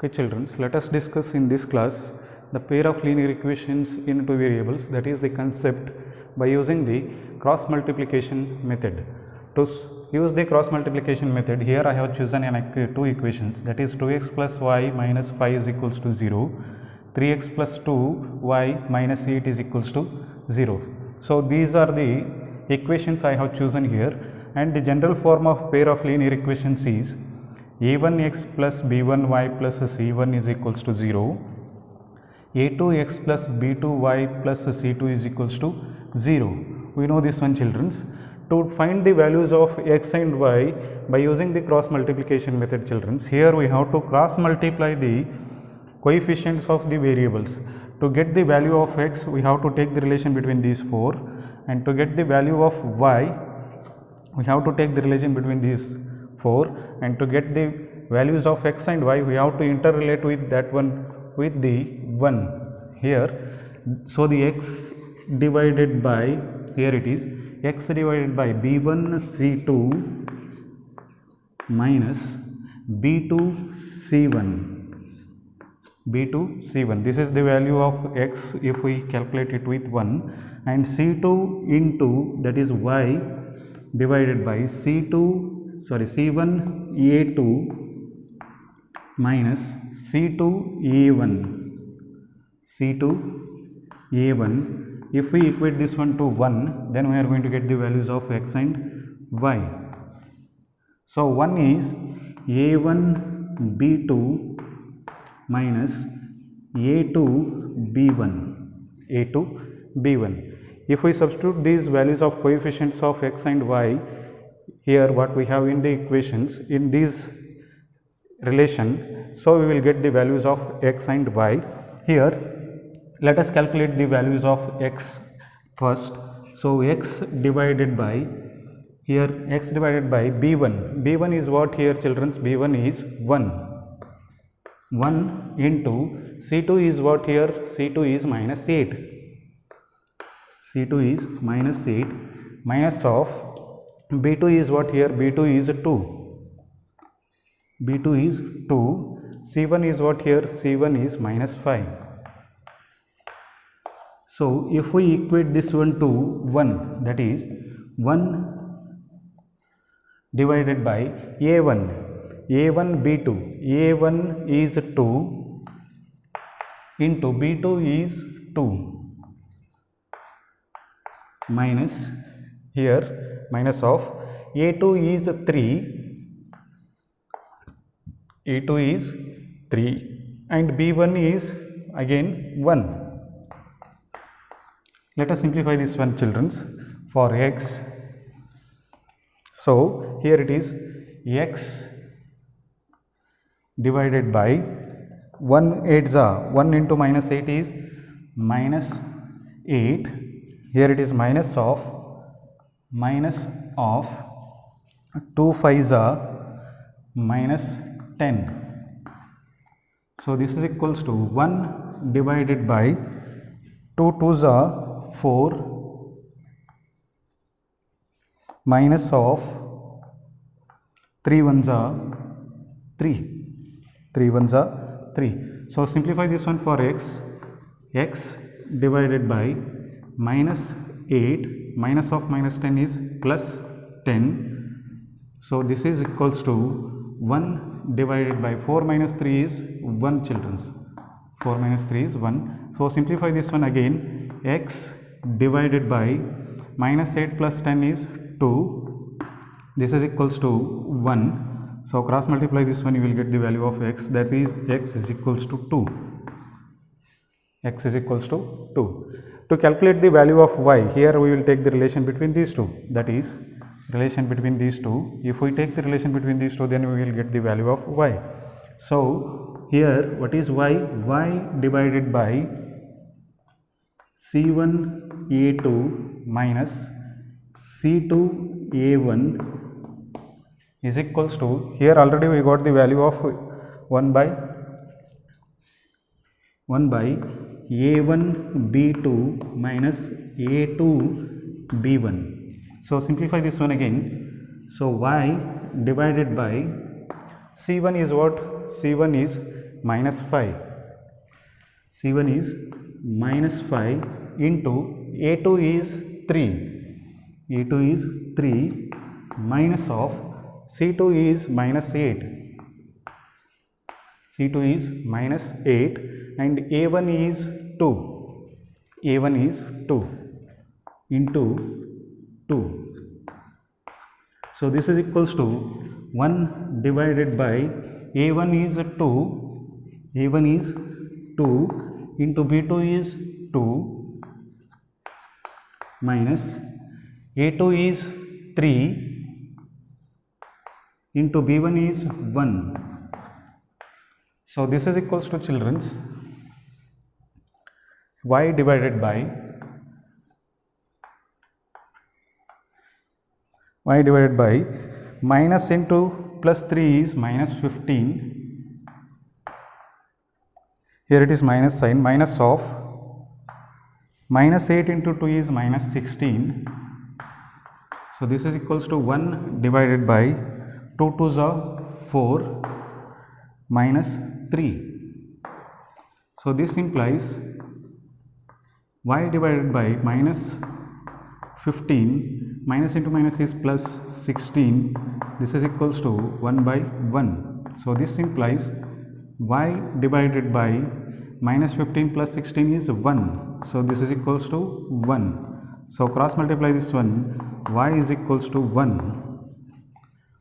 Okay children, let us discuss in this class the pair of linear equations in two variables, that is the concept by using the cross multiplication method. To use the cross multiplication method, here I have chosen two equations, that is 2x plus y minus 5 is equals to 0, 3x plus 2y minus 8 is equals to 0. So these are the equations I have chosen here, and the general form of pair of linear equations is a1x plus b1y plus c1 is equals to 0, a2x plus b2y plus c2 is equals to 0. We know this one childrens. To find the values of x and y by using the cross multiplication method childrens, here we have to cross multiply the coefficients of the variables. To get the value of x, we have to take the relation between these four, and to get the value of y, we have to take the relation between these 4, and to get the values of x and y, we have to interrelate with that one with the 1 here. So the x divided by, here it is, x divided by b1 c2 minus b2 c1. This is the value of x if we calculate it with 1, and c2 into, that is y divided by c1 a2 minus c2 a1. If we equate this one to 1, then we are going to get the values of x and y. So 1 is a1 b2 minus a2 b1. If we substitute these values of coefficients of x and y here, what we have in the equations in this relation, so we will get the values of x and y. Here let us calculate the values of x first. So x divided by, here x divided by b1 is what here children? B1 is 1 into c2 is what here? C2 is minus 8. C2 is minus 8 minus of b2 is what here? B2 is 2. B2 is 2. C1 is what here? C1 is minus 5. So if we equate this one to 1, that is 1 divided by a1 b2, a1 is 2 into b2 is 2 minus, here minus of a2 is 3 and b1 is again 1. Let us simplify this one childrens for x. So here it is x divided by 1 into minus 8 is minus 8. Here it is minus of 2 5s are minus 10. So this is equals to 1 divided by 2 2s are 4 minus of 3 1s are 3. So simplify this one for x divided by minus 8 minus of minus 10 is plus 10. So this is equals to 1 divided by 4 minus 3 is 1 childrens. 4 minus 3 is 1. So simplify this one again, x divided by minus 8 plus 10 is 2. This is equals to 1. So cross multiply this one, you will get the value of x, that is x is equals to 2. X is equals to 2. To calculate the value of y, here we will take the relation between these two, that is relation between these two. If we take the relation between these two, then we will get the value of y. So here what is y? Y divided by c1 a2 minus c2 a1 is equals to, here already we got the value of 1 by a1 b2 minus a2 b1. So simplify this one again. So y divided by C1 is what? C1 is minus 5. C1 is minus 5 into A2 is 3. A2 is 3 minus of C2 is minus 8. C2 is minus 8 and A1 is 2. A1 is 2 into 2. So this is equals to 1 divided by A1 is 2. A1 is 2 into B2 is 2 minus A2 is 3 into B1 is 1. So this is equals to children's y divided by minus into plus 3 is minus 15. Here it is minus sign, minus of minus 8 into 2 is minus 16. So this is equals to 1 divided by 2 2s are 4 minus 3. So this implies y divided by minus 15 minus into minus is plus 16. This is equals to 1 by 1. So this implies y divided by minus 15 plus 16 is 1. So this is equals to 1. So cross multiply this one, y is equals to 1.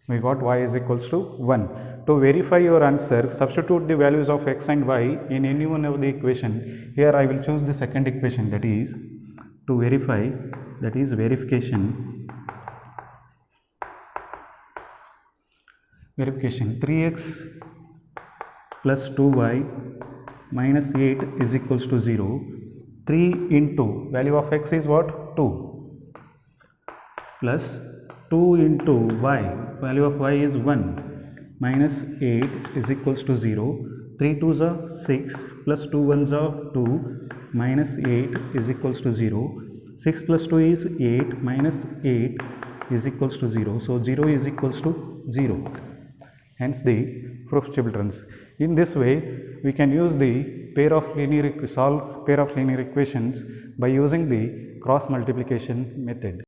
We got y is equals to 1. To verify your answer, substitute the values of x and y in any one of the equation. Here I will choose the second equation, that is to verify, that is verification 3x plus 2y minus 8 is equals to 0. 3 into value of x is what? 2 plus 2 into y, value of y is 1 minus 8 is equals to 0. 3 2s are 6 plus 2 1s are 2 minus 8 is equals to 0. 6 plus 2 is 8 minus 8 is equals to 0. So 0 is equals to 0. Hence the proof, childrens. In this way we can use the solve pair of linear equations by using the cross multiplication method.